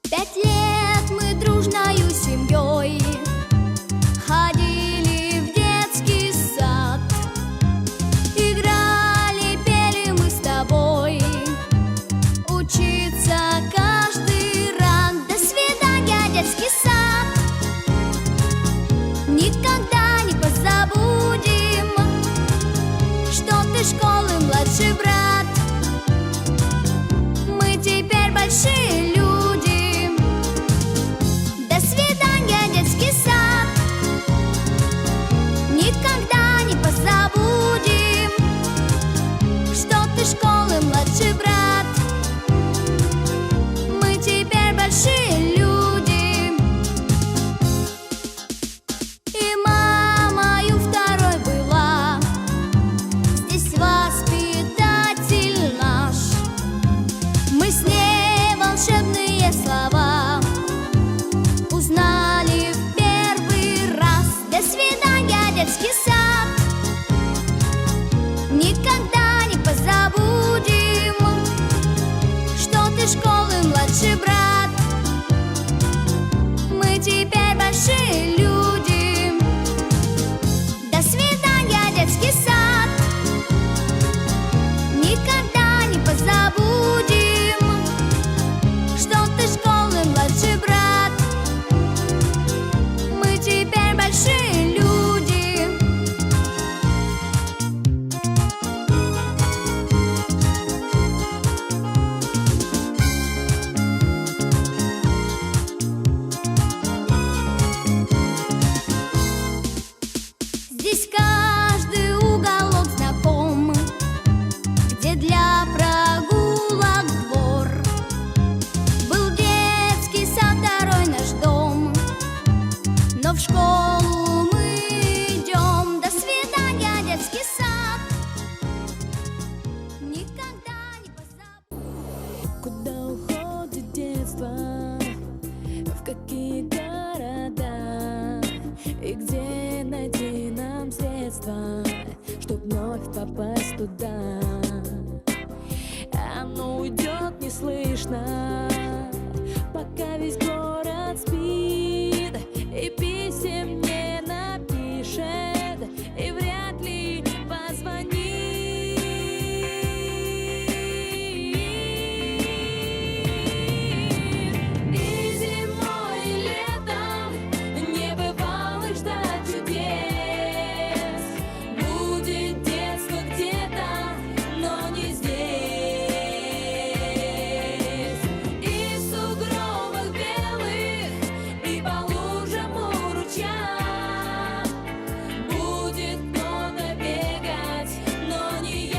5 лет мы дружною семьей ходили в детский сад, играли, пели мы с тобой, учиться каждый раз. До свидания, детский сад, никогда не позабудем, что ты школы младший брат. Мы теперь большие люди. До свидания, детский сад, никогда не позабудем, что ты школы младший брат. Мы теперь большие люди. И мамою второй была здесь воспитатель наш. Мы с ней волшебные слова узнали в первый раз. До свидания, детский сад, никогда не позабудем, что ты школы младший брат. Мы теперь большие люди. До свидания, детский сад, никогда не позабудем, что ты школы младший брат. Мы теперь большие люди. Здесь каждый уголок знаком, где для прогулок двор. Был детский сад, второй наш дом, но в школу мы идем. До свидания, детский сад, никогда не позабудем. Куда уходит детство, в какие города, и где найти нам средства, чтоб вновь попасть туда? Оно уйдет неслышно, пока весь город спит, и писем не напишет, и вряд ли позвонит. И зимой, и летом не бывало ждать чудес. Будет детство где-то, но не здесь. И в сугробах белых, и по лужам у ручья будет кто-то бегать, но не я.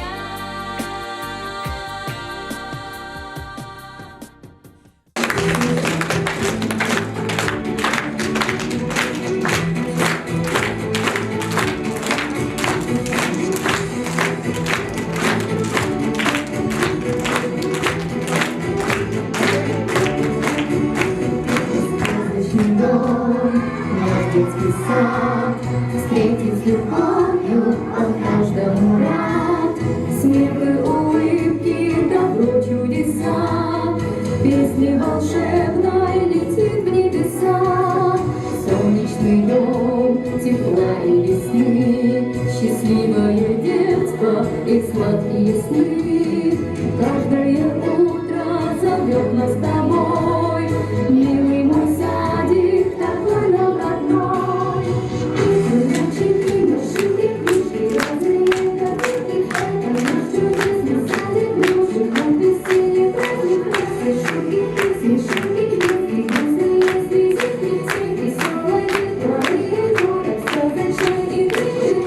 Наш детский сад, встретить с любовью он каждому рад. Смех и улыбки, добро, чудеса, песни волшебной летит в небеса. Солнечный дом, тепла и весны, счастливое детство и сладкие сны. Каждое утро зовет нас домой, милый мой садик, такой нам родной. Мальчики, машинки, книжки, разные картинки, это наш чудесный садик, мы живем веселье, праздник, смешинки, смешинки, детки, грязные слезинки, все веселое детство, и город сказочный и кричит.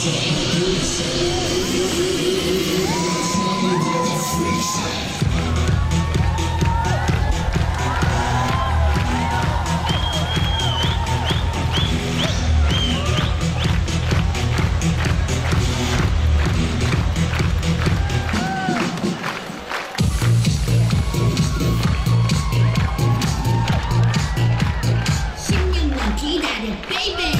16년 기다려 baby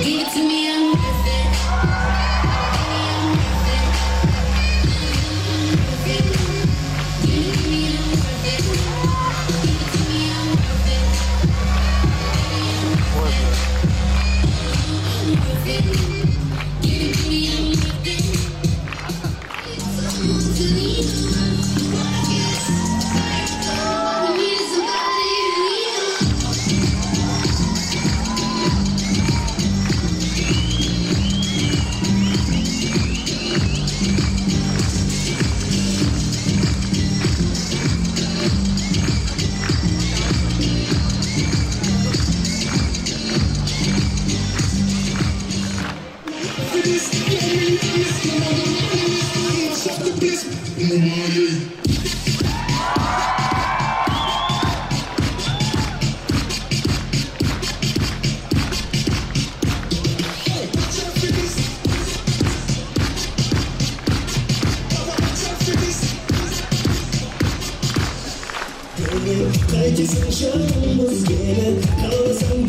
Give it to me, I'm worth it. Give it to me, I'm worth it. Give it to me, I'm worth it. I'm worth it. Give it to me, I'm worth it. To me, I need somebody to lean on. Дайте сначала мозгина, голосом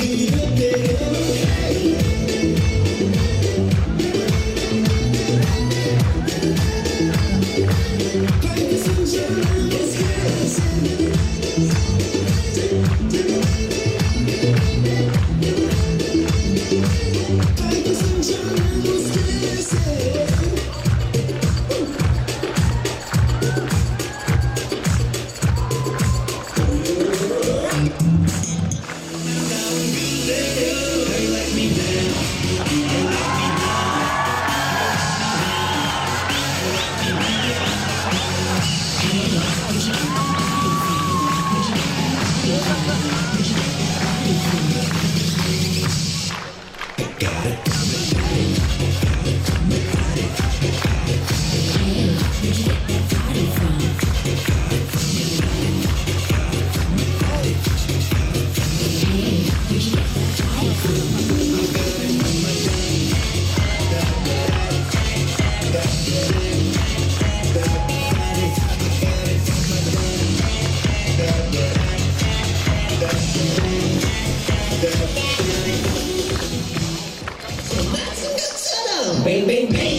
Bang, bang, bang.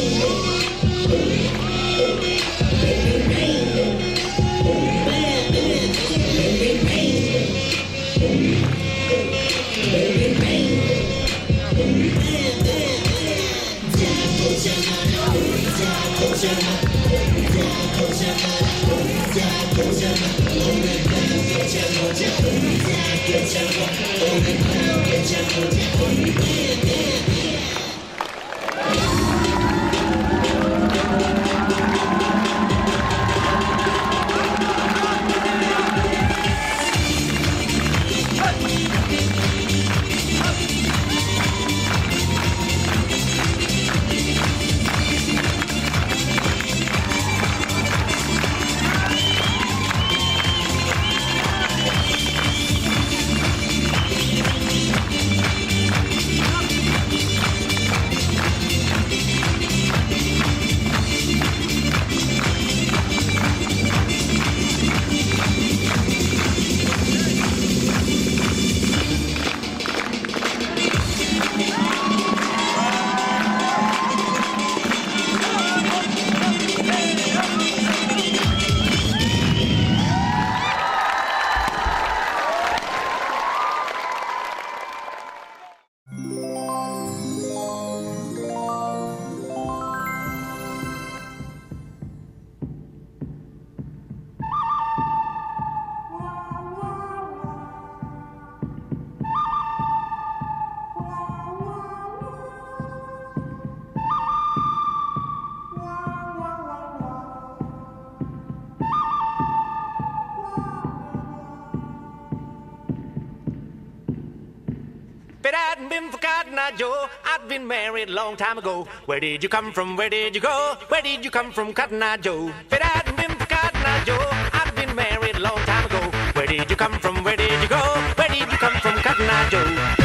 If it hadn't been for Cotton Eye Joe, I'd been married a long time ago. Where did you come from? Where did you go? Where did you come from, Cotton Eye Joe? If it hadn't been for Cotton Eye Joe, I'd been married a long time ago. Where did you come from? Where did you go? Where did you come from, Cotton Eye Joe?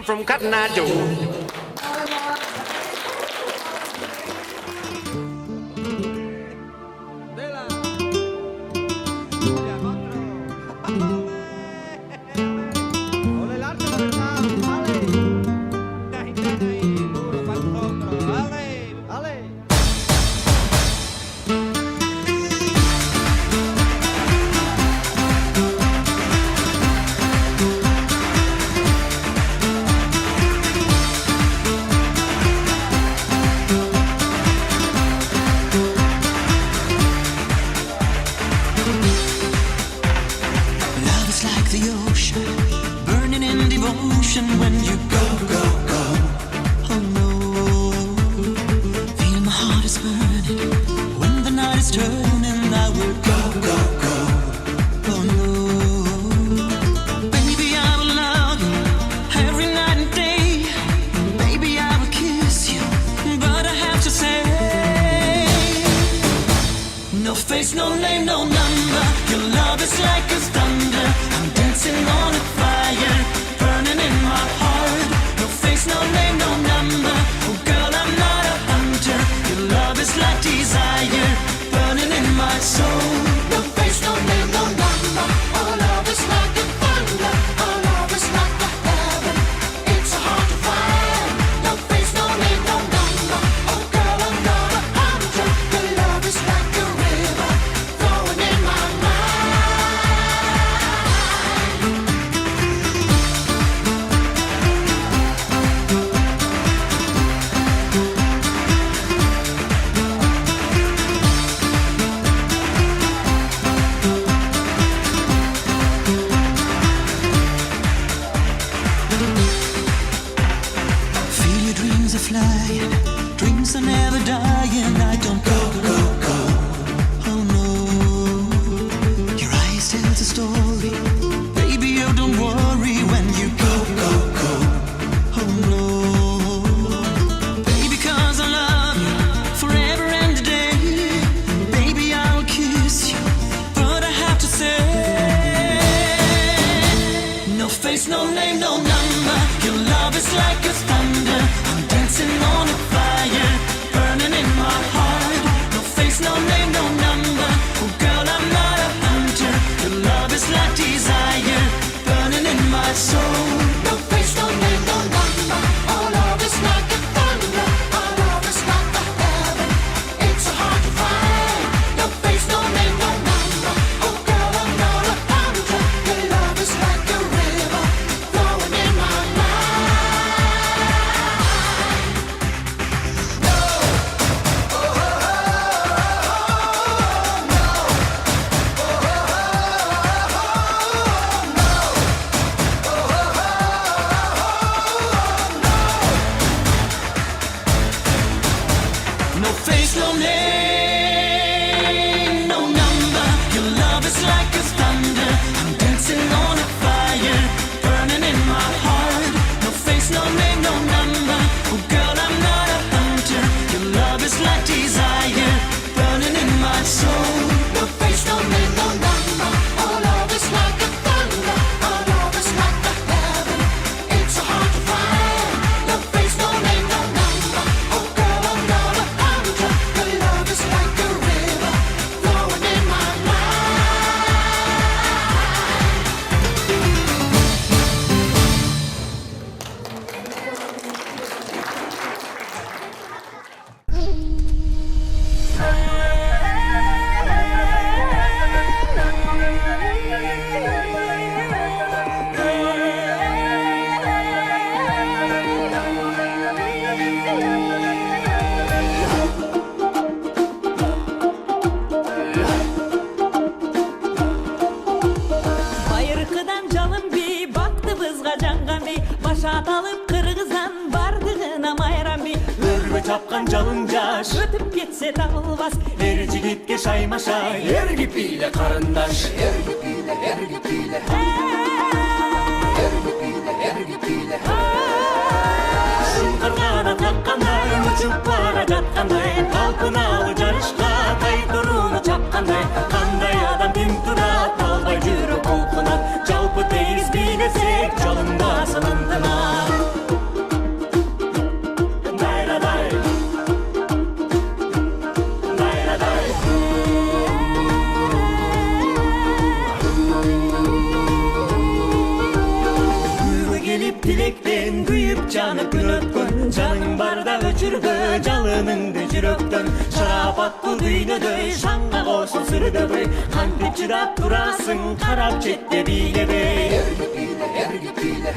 From Cotton Eye Joe. Baby, 'cause I love you forever and a day. face, no name, no number. Oh girl, I'm not a hunter. Your love is like desire, burning in my soul. No face, no name, no number. Our love is like a thunder. Our love is like a heaven. It's so hard to find. No face, no name, no number. Oh girl, I'm not a hunter. Your love is like a river flowing in my mind. No face, no name, no number. Your love is like a thunder. I'm dancing on a fire, burning in my heart. No face, no name, no number. Oh girl, I'm not a hunter. Your love is like desire, burning in my soul. No face, no name, no number. Our love is like a thunder. Our love is like a heaven. It's so hard to find. No face, no name, no number. Oh girl, I'm not a hunter. Your love is like a river flowing in my mind. Байыркыдан жалын бей, бактыбызга жанган бей, баша аталып кыргыздан бардыгына майрам бей. Өргө чапкан жалын жаш, Өтүп кетсе табылбас, эр жигитке шаймашай. Эрги пиле карындаш, эрги пиле, эрги пиле. Шыңкыргана таккандай, учуп бара жаткандай, талпыналы жарышка тайтурууну чапкандай. Кандай адам ким турат, албай жүрөк булкунат. Жалпы тегиз бийлесек, жалындасын ынтымак. Дайрадай, дайрадай. Күлгү келип тилектен, күйүп жанып күн өткөн. Жаның барда өчүргө жалыныңды жүрөктөн. Шарапаттуу дүйнөдөй, шаңга кошул сүрдөбөй. Кантип чыдап турасың, карап четте бийлебей. Эрги пиле, эрги пиле.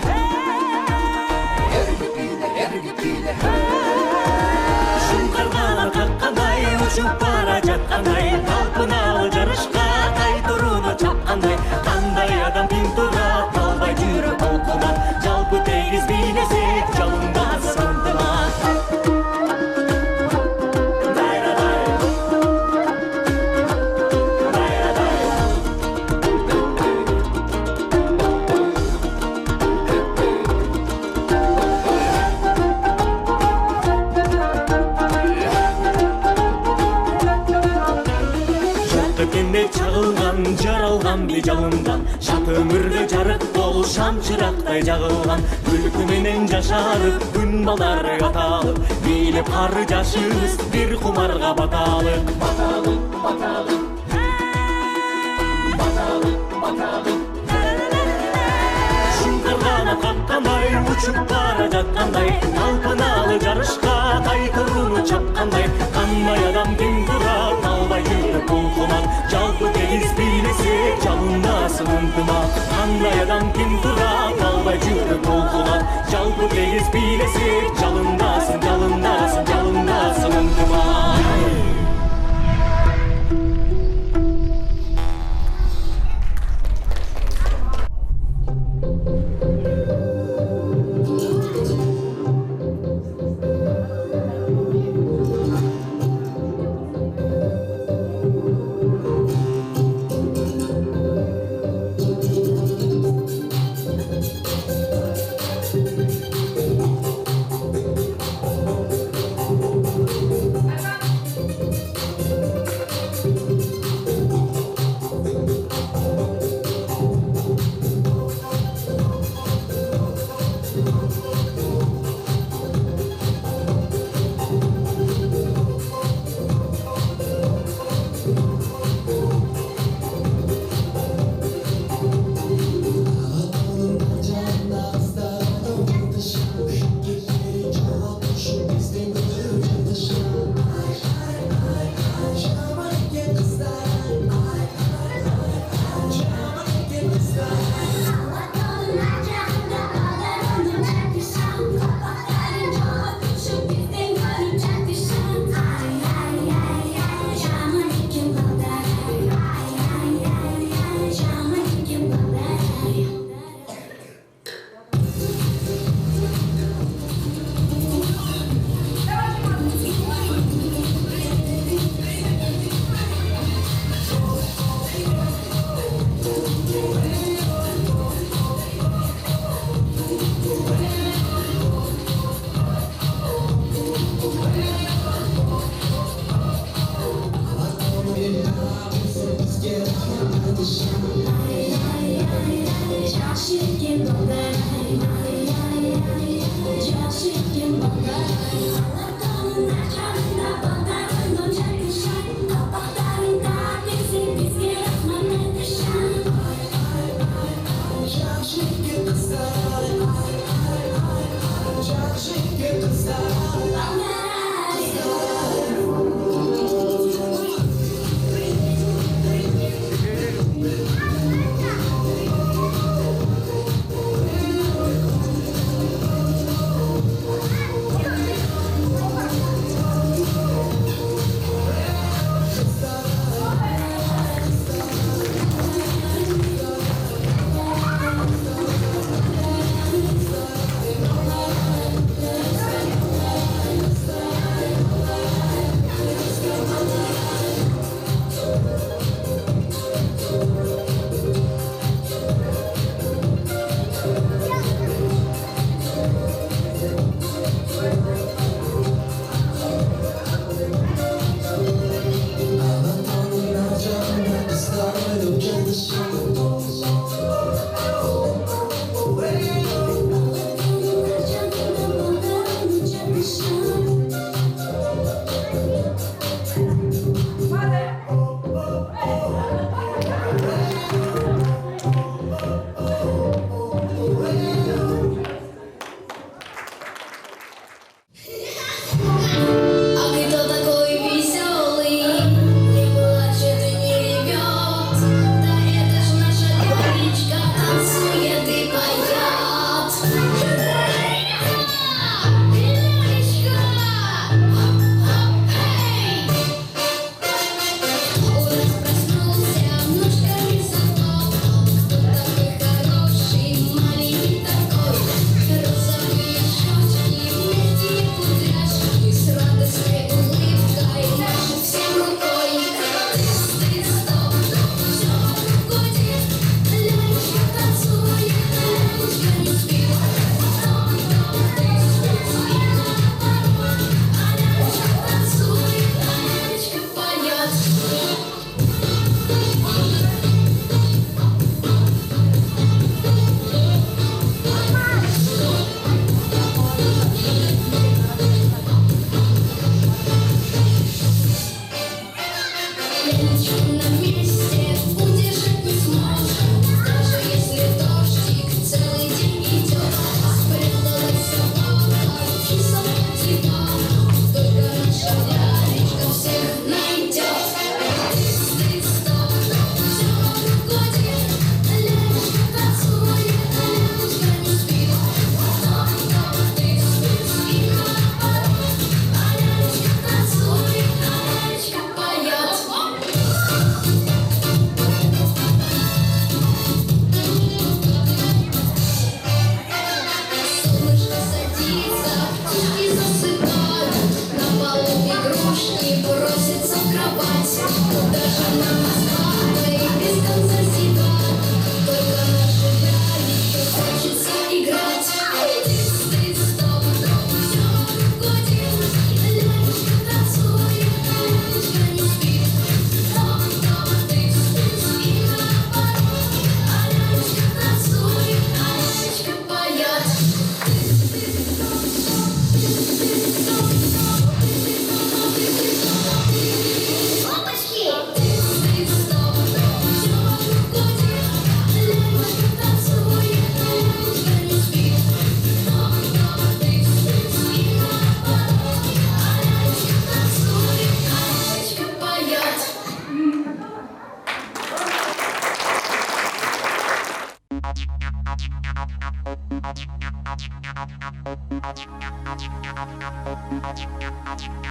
Эрги пиле, эрги пиле. Шыңкыргана каккандай, учуп бара жаткандай, талпыналы жарышка тайтурууну чапкандай. Кандай адам ким турат, албай жүрөк булкунат. Жалпы тегиз бийлесек, жалындасын ынтымак. Дайрадай, дайрадай. Жакты кенде чагылган, жаралган би жалындан. Шат өмүргө жарык бол, шам чырактай жагылган. Күлкү менен жашарып, күн балдары аталып. Бийлеп кары жашыбыз, бир кумарга баталып. Баталып, баталып. Баталып, баталып. Шыңкыргана каккандай, учуп бара жаткандай, талпыналы жарышка тайтурууну чапкандай. Кандай адам ким турат, албай жүрөк булкунат. Жалпы тегиз бийлесек, жалындасын ынтымак. Кандай адам ким турат, албай жүрөк булкунат. Жалпы тегиз бийлесек, жалындасын, жалындасын, жалындасын ынтымак.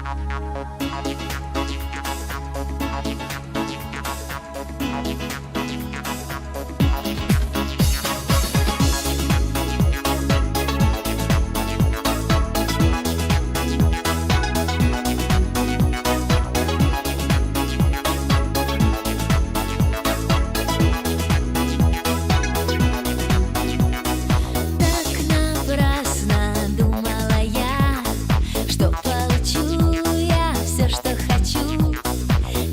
Так напрасно думала я, что получу я все, что хочу.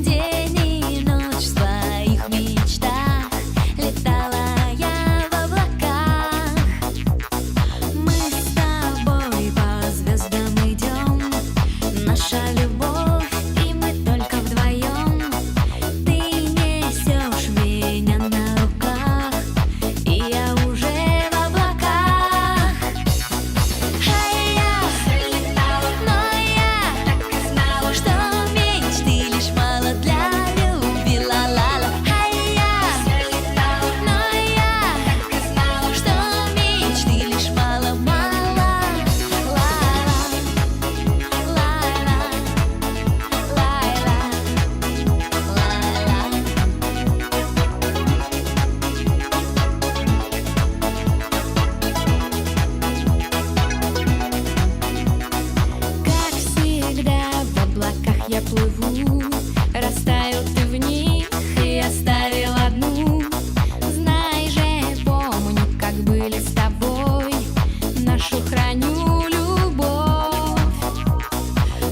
День и ночь в своих мечтах летала я в облаках. Мы с тобой по звездам идем, наша любовь, и мы только вдвоем. Ты несешь меня на руках, и я уже в облаках. Хай-я, но я так и знала, что мечты лишь мало для любви. Ла-ла-ла. Хай-я, но я так и знала, что мечты лишь мало-мало. Ла-ла, ла-ла, как всегда в облаках я плыву, растаял ты в них и оставил одну. Знай же, помню, как были с тобой, нашу храню любовь.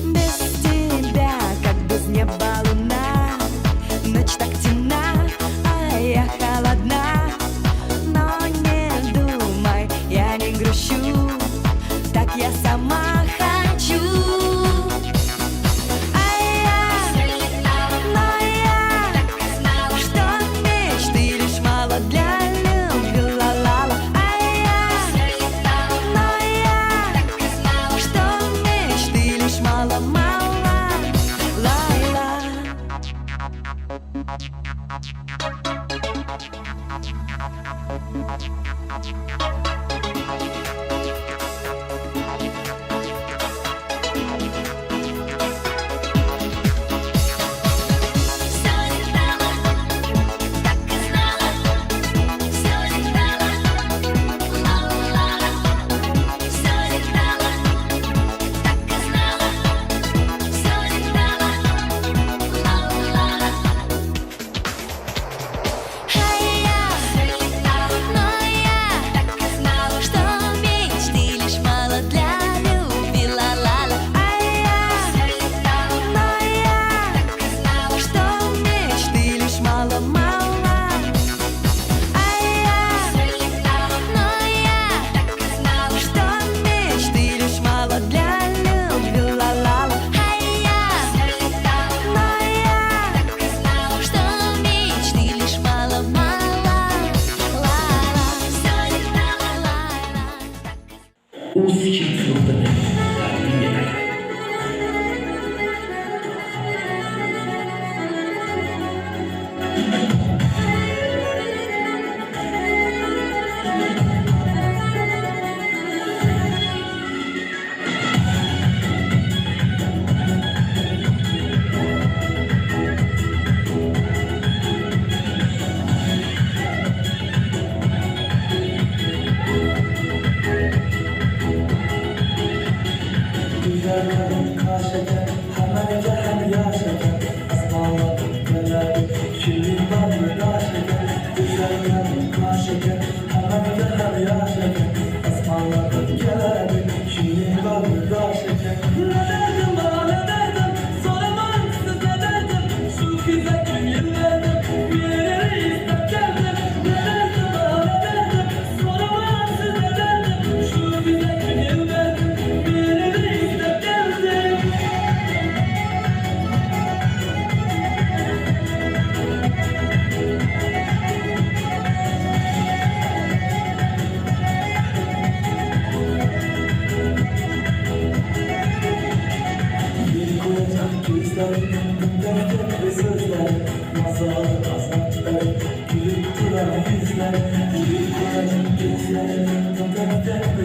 Без тебя, как без неба луна, ночь так темна, а я холодна. Но не думай, я не грущу, так я сама хочу. Но я так и знала, что мечты лишь мало для любви. Ла-ла-ла. Но я так и знала, что мечты лишь мало-мало. Ла-ла.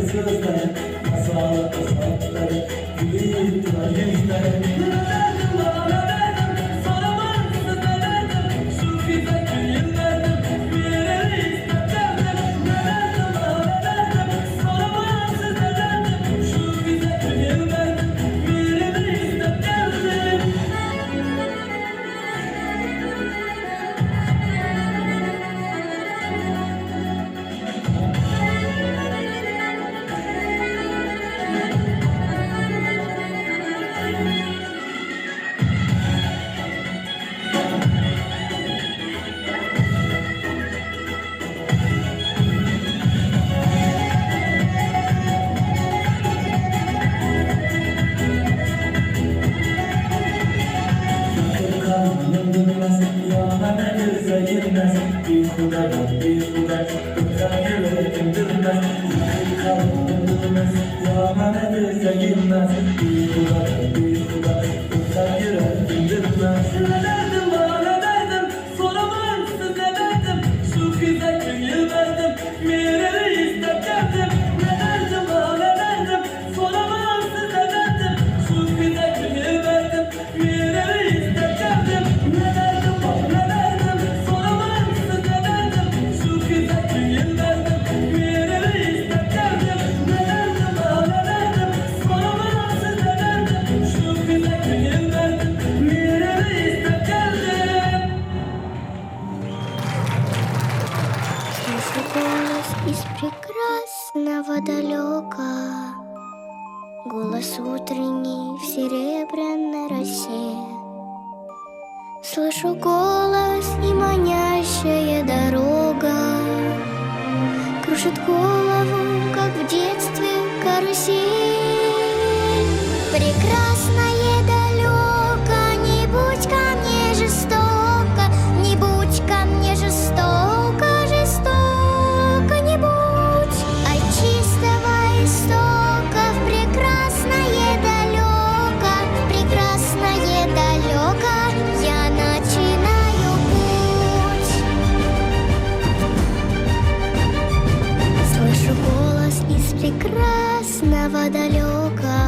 Sözler, masal, azaplar, gülüyor yüzler. Yamanı sayılmaz bir kudadan bir kudak Tutar yüreğim durmaz bir kaldırmaz Yamanı sayılmaz bir kudadan bir kudak Tutar yüreğim durmaz Ne derdim bana ne derdim Soramam size verdim Şu kıza köyü verdim Mireli istedim Ne derdim bana ne derdim Soramam size verdim Şu kıza köyü verdim Mireli istedim Ne derdim bana ne derdim Soramam size verdim Şu kıza köyü verdim Mireli istedim Ne derdim bana ne derdim Soramam size verdim Şu kıza köyü verdim Mireli istedim Слышу голос из прекрасного далека, голос утренний в серебряной росе. Слышу голос и манящая дорога кружит голову, как в детстве карусель. Прекрасное далеко, не будь ко мне жестоко, не будь ко мне жестоко, жестоко не будь. От чистого истока в прекрасное далеко, в прекрасное далеко я начинаю путь. Слышу голос из прекрасного далека,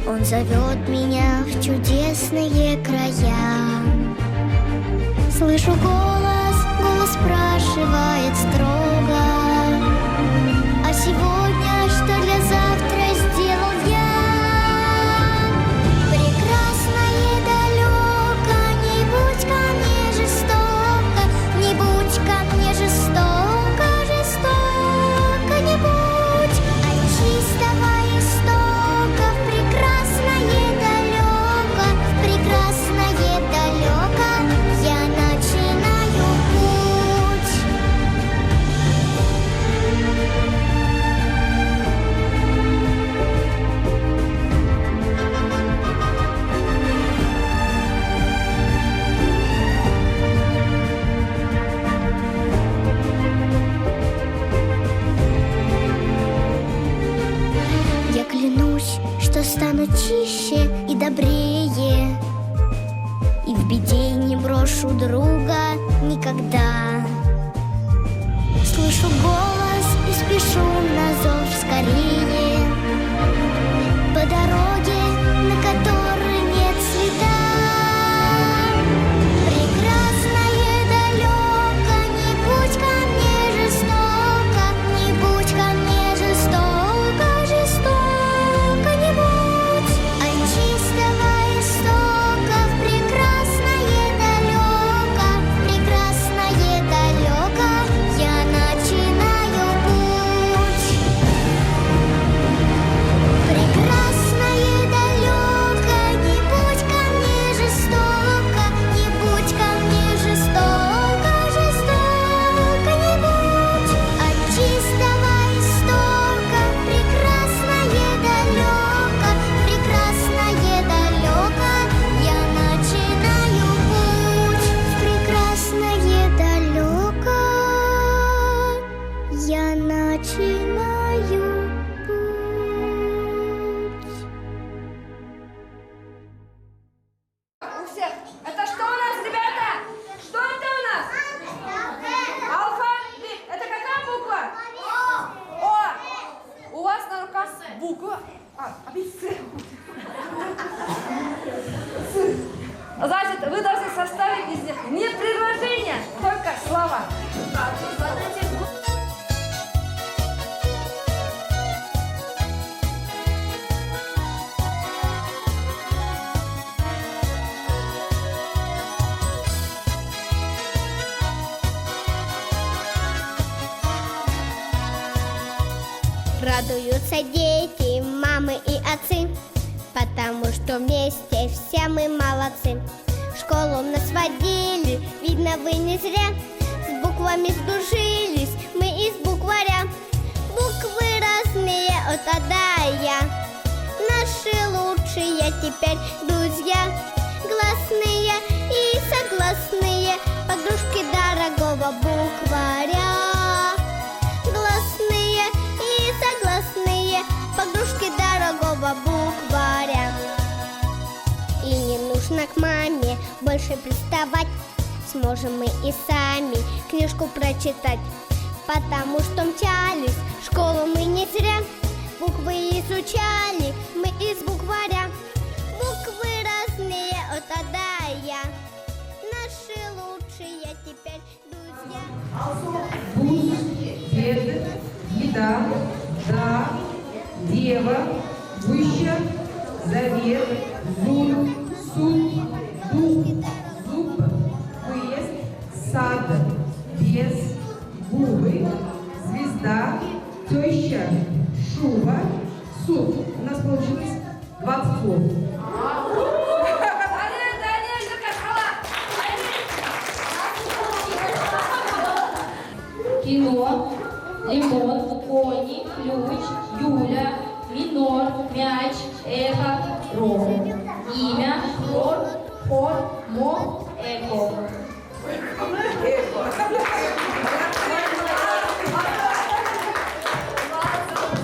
он зовет меня в чудесные края. Слышу голос, голос спрашивает строго: а сегодня что для завтра сделал я? Прекрасное далеко, не будь ко мне жестоко, не будь ко мне жестоко, жестоко не будь. От чистого истока в прекрасное далеко, в прекрасное далеко я начинаю путь. Я клянусь, что стану чище и добрее, и в беде не брошу друга никогда. Слышу голос и спешу на зов скорее, по дороге, на которой нет следа. Прекрасное далеко, не будь ко мне жестоко, не будь ко мне жестоко, жестоко не будь. От чистого истока в прекрасное далеко, в прекрасное далеко я начинаю путь. Прекрасное далеко, не будь ко мне жестоко, не будь ко мне жестоко, жестоко не будь. От чистого истока в прекрасное далеко, в прекрасное далеко я начинаю путь. В прекрасное далеко я начинаю путь. У всех. Это что у нас, ребята? Что это у нас? Алфавит. Это какая буква? О. У вас на руках буква. Значит, вы должны составить из них не предложения, только слова. Радуются дети, мамы и отцы, потому что вместе все мы молодцы. В школу нас водили, видно вы не зря, с буквами сдружились мы из букваря. Буквы разные от А до Я, наши лучшие теперь друзья, гласные и согласные. дорогого букваря. Гласные и согласные подружки дорогого букваря. И не нужно к маме больше приставать, сможем мы и сами книжку прочитать. Потому что мчались в школу мы не зря, буквы изучали мы из букваря. Буквы разные от А до Я, наши лучшие теперь друзья. Бус, дед, еда, да, дева, выща, завет, зуб, суп, дух, зуб, выезд, сад, без, губы, звезда, теща, шуба, суп. У нас получилось 20 слов. Кино, лимон, кони, ключ, Юля, минор, мяч, эхо, ром. Имя, хлор, хор, мо, эко.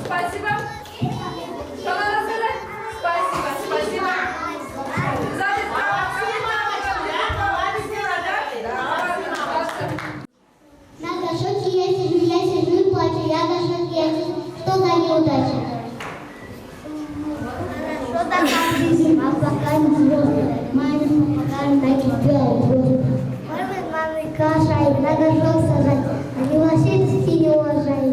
Спасибо. Что надо сказать? Спасибо, спасибо. На горшочке я сижу и плачу, я горшок я сижу, что за неудача? Что такая жизнь, а пока не звезды, маме помогаем такие белые звезды. Может, мамы каша, и на горшок сажать, а не лошадь и не уважай.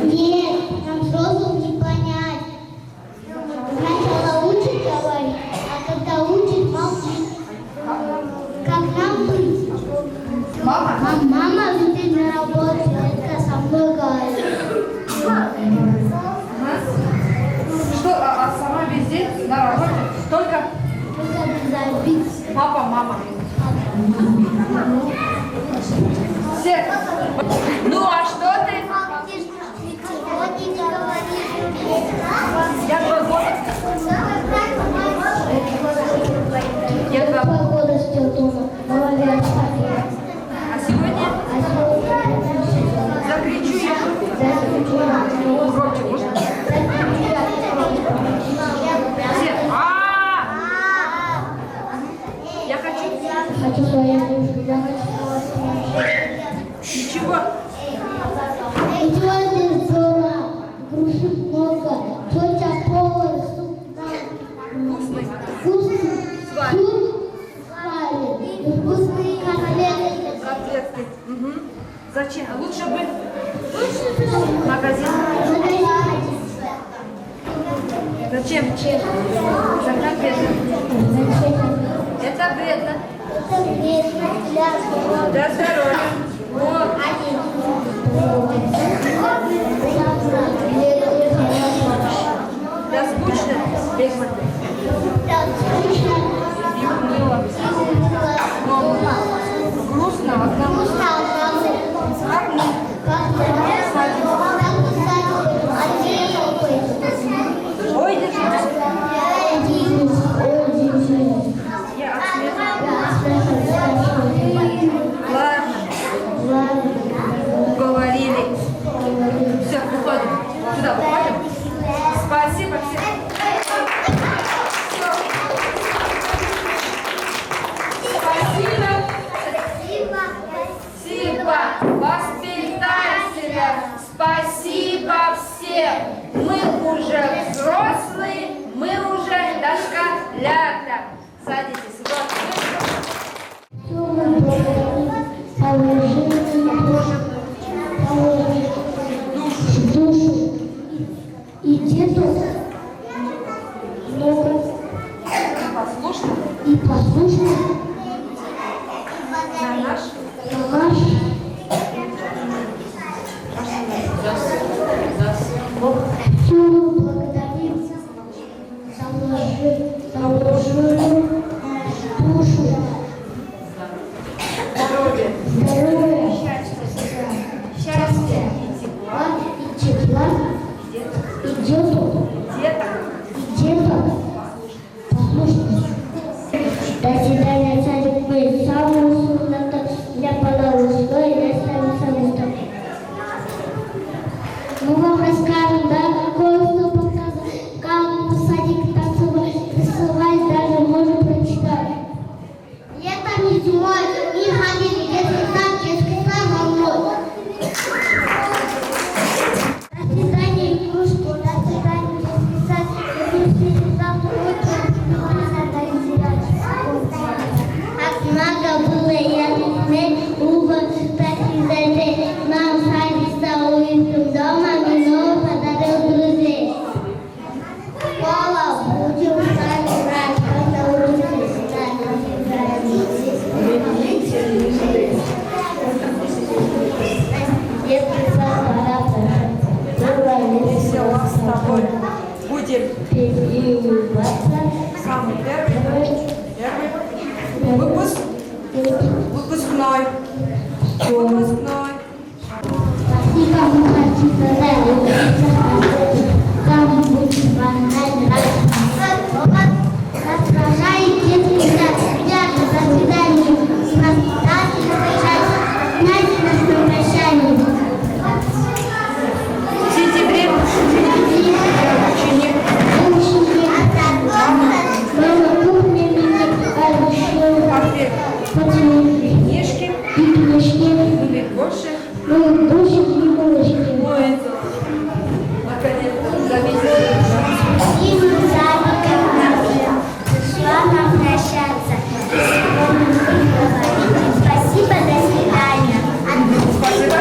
Нет, нам взрослым не понять. Сначала учит говорить, а когда учит молчит. Как нам быть? Мама летит на работу, только со мной говорит. Что, а сама везде на работе? Только Забить. папа, мама. Все. Ну, а что ты? Я 2 года. Я 2 года сидел дома, молодец. А сегодня? Закричу я. Громче можно? Все. Я хочу свою душу, я хочу. Ничего. Идет из дома, груши много, тетя повар суп Вкусный. вкусный, суп сварит, и вкусные котлеты. Котлетки. Угу. Зачем? Лучше бы магазин. Зачем? За конфеты. Это вредно. Это вредно Для здоровья. Вот. Да скучно. Бегман. Мыло. Грустно. Одному. Ой, держитесь. Я Ладно. Уговорили. Все, выходим. Куда выходим? Спасибо всем. Спасибо. Спасибо. Воспитателя. Спасибо всем. Мы уже взрослые, мы уже дошколята. Садитесь. Душу и деду много и послушно На наш все благодарим за вложенную душу. здоровье. Здоровье. Выпускной. Спасибо, там будет банальный раз. Отражайте ребята, до свидания. Знаете, на что прощание. В сентябре ученик. Мама, кухня меня Портрет. книжки. И книжки. Любит больше. Ну, больше не булочки. Ой, наконец-то за месяц. И мы пришла нам прощаться. Спасибо, до свидания. Спасибо.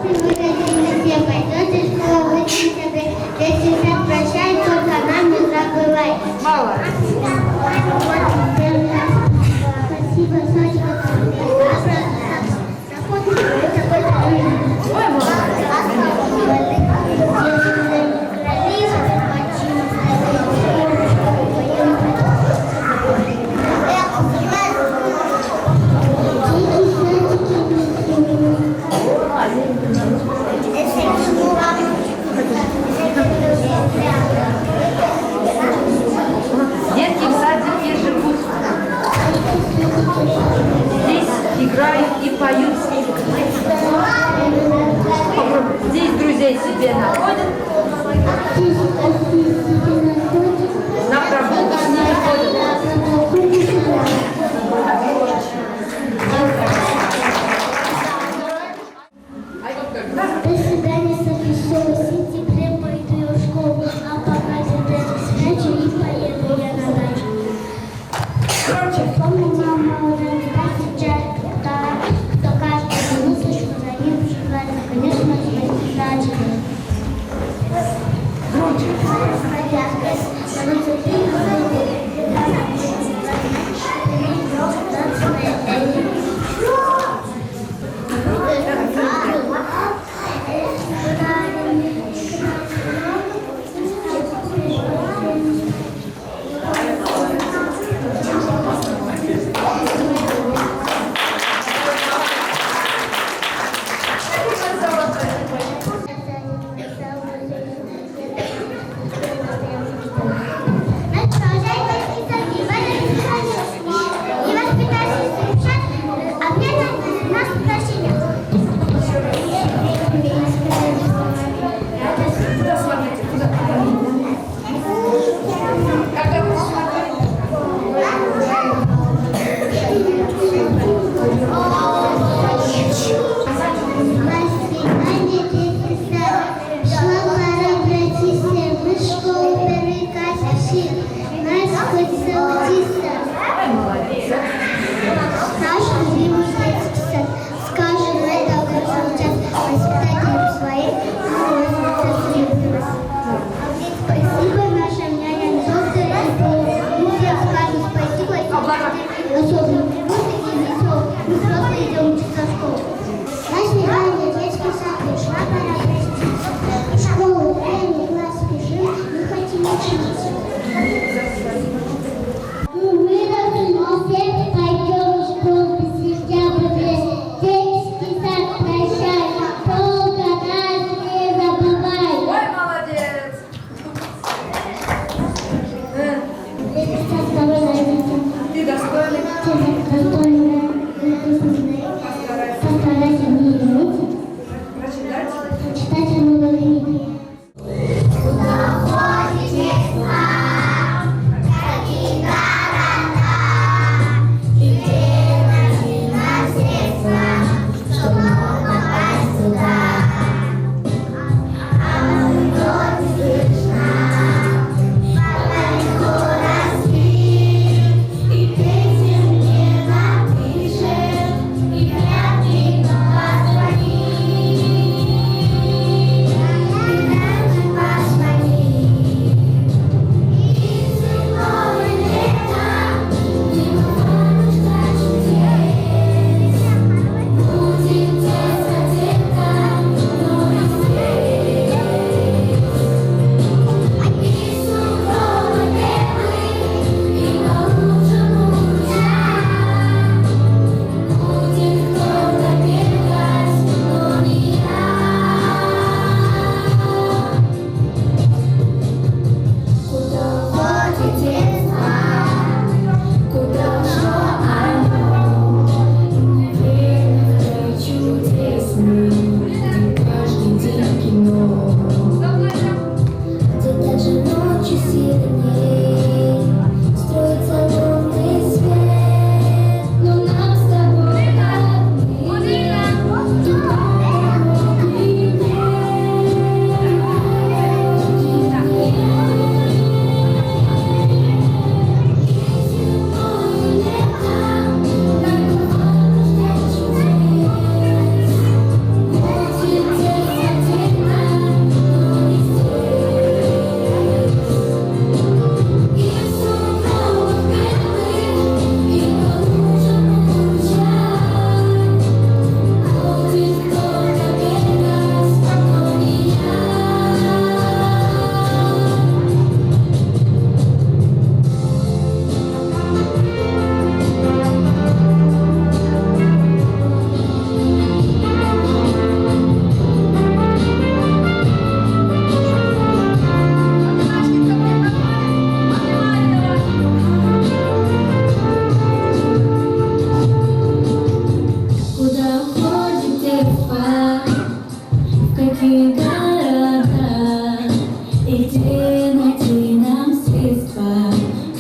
Если вы хотите все пойдете в школу, вы себе, если все прощать, только нам не забывайте. Мало. Спасибо, Сашка. Детки в садике живут.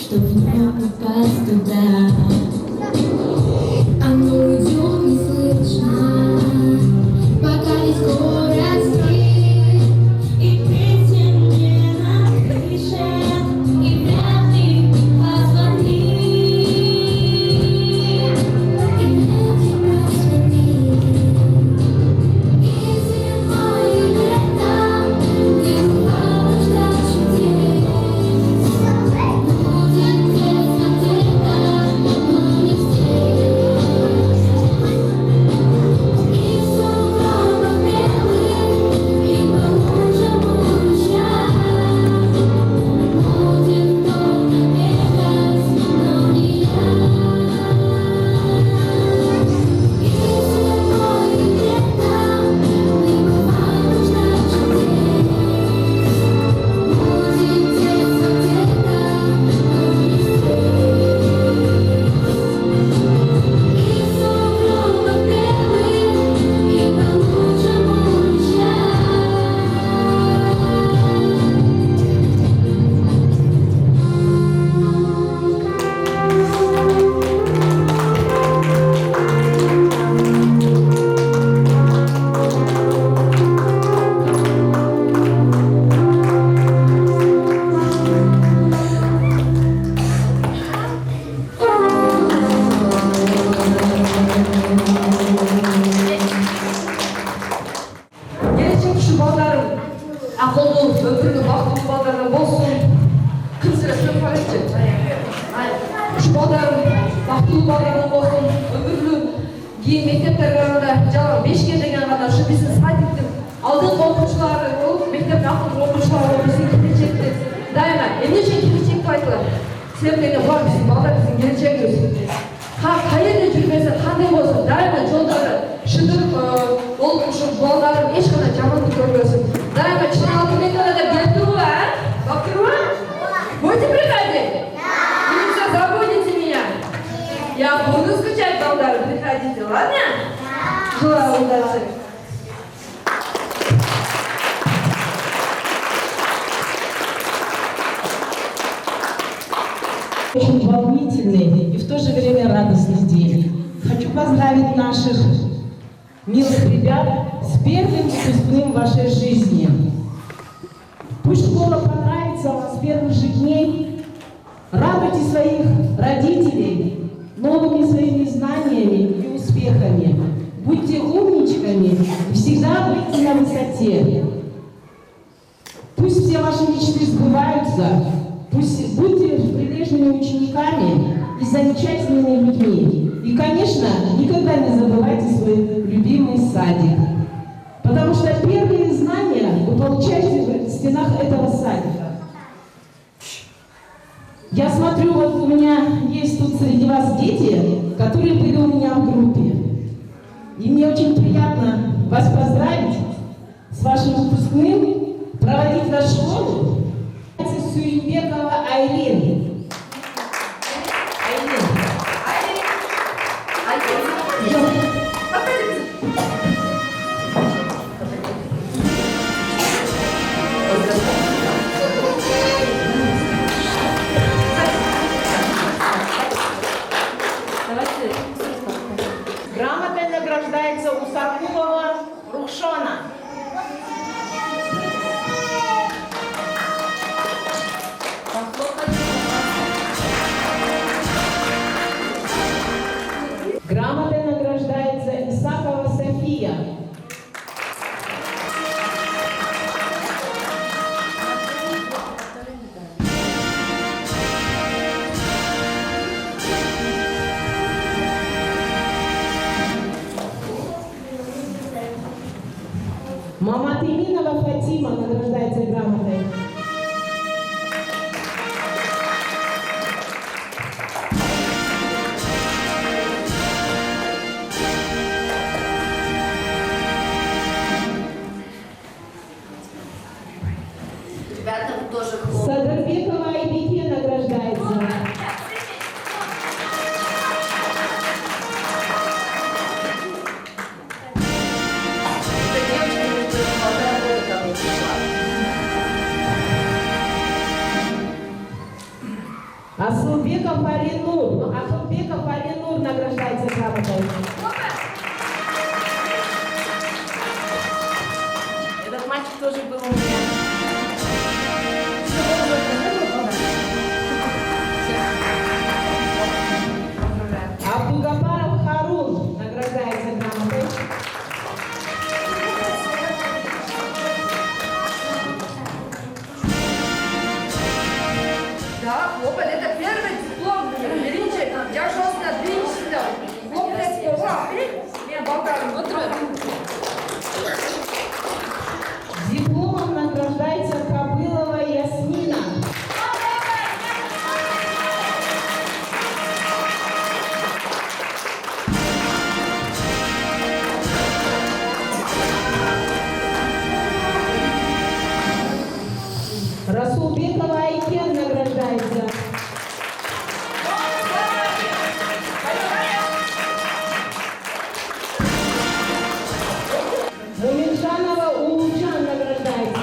чтоб вновь попасть туда. Оно идет неслышно, пока весь город спит, и песен не на крыше, и вряд ли позвонит. И вряд ли позвонит. И зимой, и летом не бывало ждать чудес. Будет где-то, но не здесь. И сугробы белые, и по лужам уезжать. Будет долго бегать, но не я. И зимой, и летом не бывало ждать чудес. Будет детство где-то, но не здесь. И сугробы белые, и по лужам уезжать. Келешек şu балдарым ақылды, өмірлі, бақытты балдарым болсын. Кім сіресін қалайшы? Şu балдарым бақытты балдарым болсын. Өмірлі, кейін мектептерге ғана, жаңағы 5-ке деген ғана, şu біздің садиктің алдыңғы оқушылары болып, мектептің ақылды оқушылары болып, біздің келешекті дайыма. Ендеше келешекті айтылады. Себебі бар біздің балдар, біздің келешегіміз. Қай жерде жүрмесе, қандай болсын, дайыма жолдары шыдырып, ол балдарын ешқандай жамандық көрмесін. Дайыма шыдырып мектептерге келіп тұру, Бап тұру? Будете приходить? Или все, забудете меня? Я буду скучать, балдары, приходите, ладно? Желаю удачи. Очень волнительный и в то же время радостный день. Хочу поздравить наших милых ребят с первым выпускным в вашей жизни. Пусть школа понравится вам с первых же дней. Радуйте своих родителей новыми своими знаниями и успехами. Будьте умничками и всегда будьте на высоте. Пусть все ваши мечты сбываются. Пусть будьте прилежными учениками и замечательными людьми. И, конечно, никогда не забывайте свой любимый садик. Потому что первые знания вы получаете в стенах этого садика. Я смотрю, вот у меня есть тут среди вас дети, которые были у меня в группе. И мне очень приятно вас поздравить с вашим выпускным, проводить вас в школу. Суйбекова Айлин. Грамотой награждается Усакулова Рухшона. Грамотой награждается Исакова София. Маматыминова Фатима награждается грамотой. Садарбекова Айбеке награждается. Асылбеков Алинур. Асылбеков Алинур награждается грамотой. Этот мальчик тоже был у меня. Абдугапаров Харун награждается грамотой. Да, хлопать, это первый диплом. Берите, я жестко двинься. Хлопать, ура! Я болгаром. Вот Дипломом награждается Кобылова Ясмина. Расулбекова Айкен награждается. Муминжанова Улуджан награждается.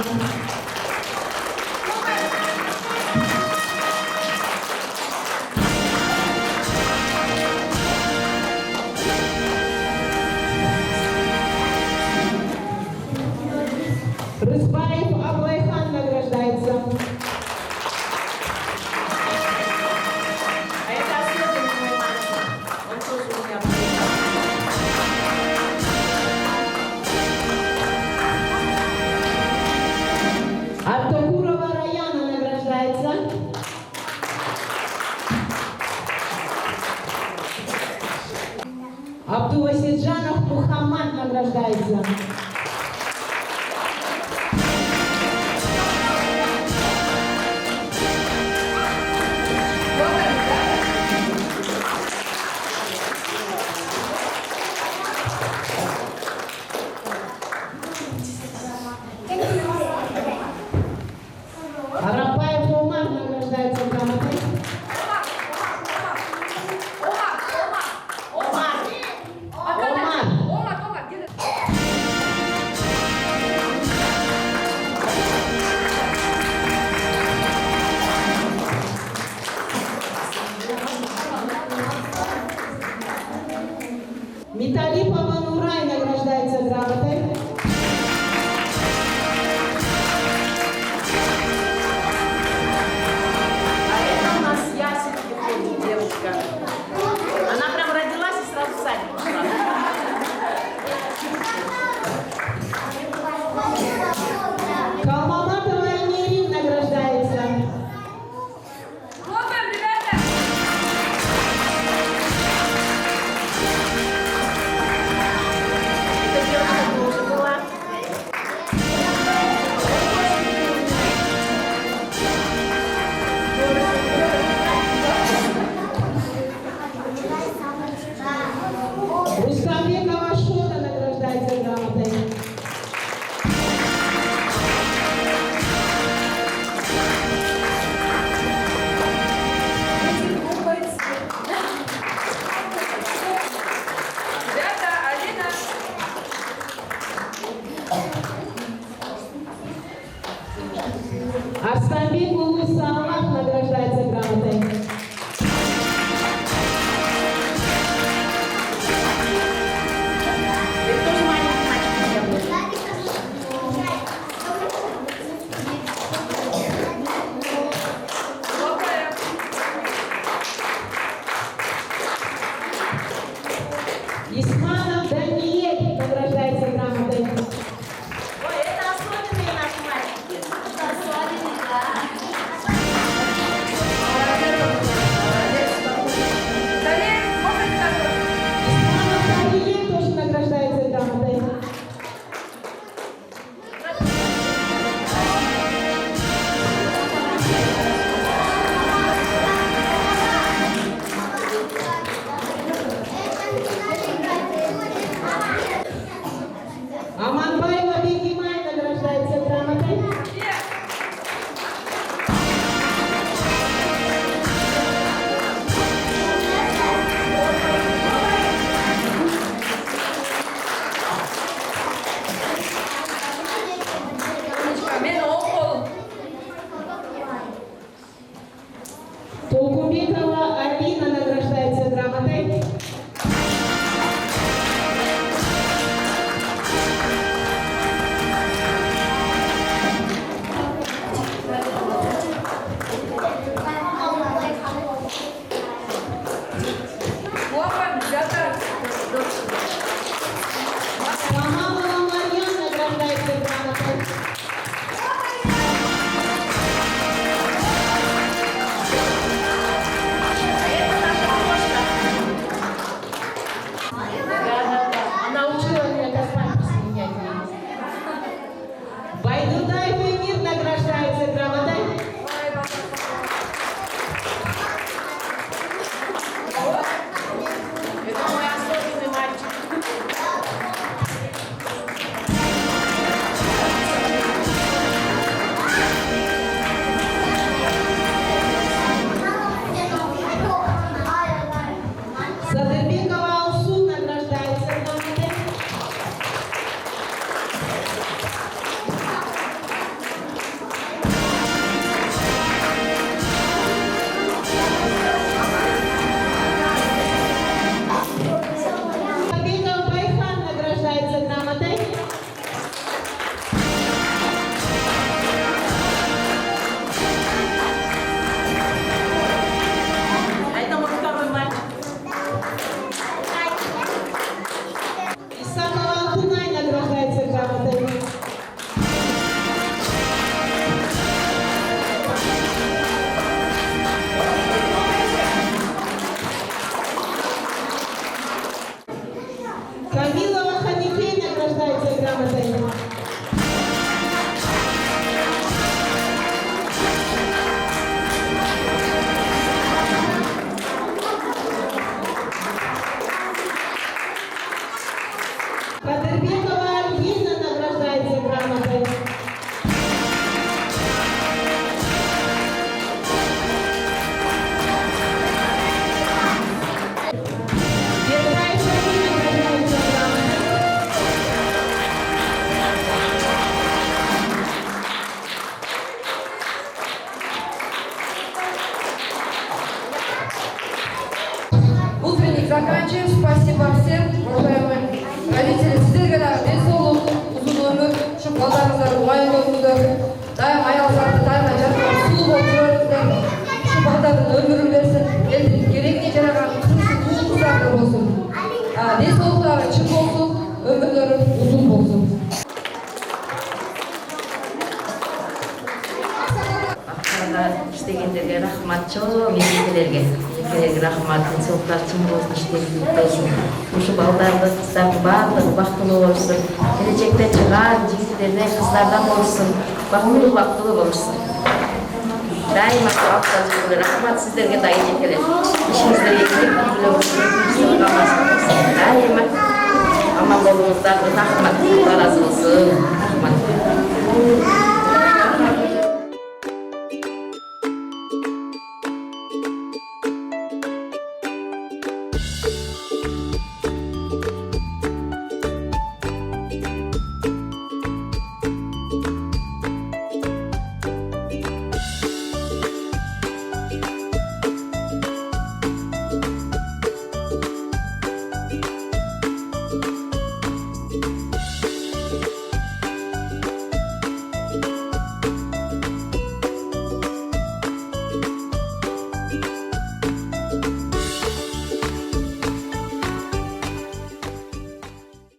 Рызбаев Аблайхан награждается. А это особенный мой мальчик. Он тоже у меня. Артакурова Раяна награждается. Абдувасиджанов Мухаммад награждается. Арапаев Умар награждается грамотой. Ома, Умар. где ты? заканчиваем. Спасибо всем, уважаемые родители. Сіздерге да денсаулық, ұзын өмір, щоб балдарыңыздар оңай болыңыздар. Дайым аялыңыздарды тайма жарқырап сұлу болып жүріңіздер. Şu балдардың өмірін берсін. Елдің керегіне жараған қырсыз қыздардар болсын. Денсаулықтары чын болсын, өмірлері ұзын болсын. İştegендерге рахмат, чоң мерекелерге рахмат, денсаулықтар чың болсын, іштегендер болсын. Ушу балдарды, қыздардың барлығы бақытылы болсын. Келечекте чыган жигиттерден, қыздардан болсын, бақытылы болсын. Дайыма рахмат сіздерге да келер. İşinizler еңбек үлгілі дайыма аман болуыңыздар, рахмат, разы болсын. Рахмат.